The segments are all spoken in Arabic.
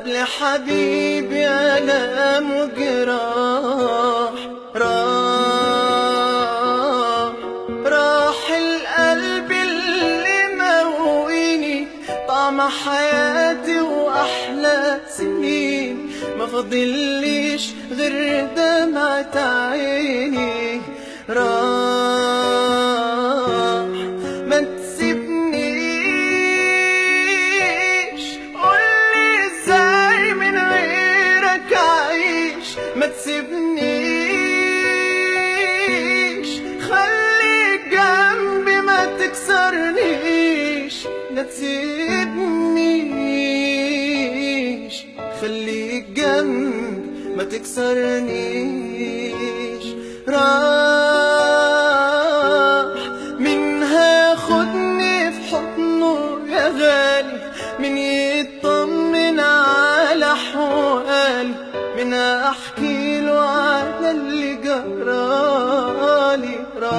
لي حبيبي ألم وجراح، راح القلب اللي مويني طعم حياتي وأحلى سنين، ما فضليش غير دمعة عيني. راح ما تسيبنيش، قولي ازاي من غيرك أعيش، ما تسيبنيش، خليك جنبي ما تكسرنيش، لا تسيبنيش، خليك جنبي ما تكسرنيش. راح من هاخدني في حضنه يا غالي، من يطمن على أحوالي، من أحكي له على اللي جرالي. راح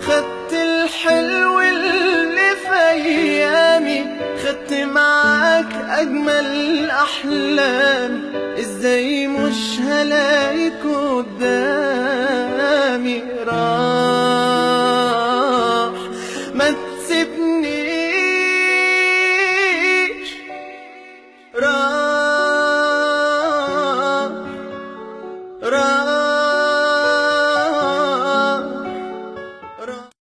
خدت الحلو اللي في أيامي، خدت معاك أجمل أحلامي، إزاي مش هلاقيك قدامي. راح ما تسيبني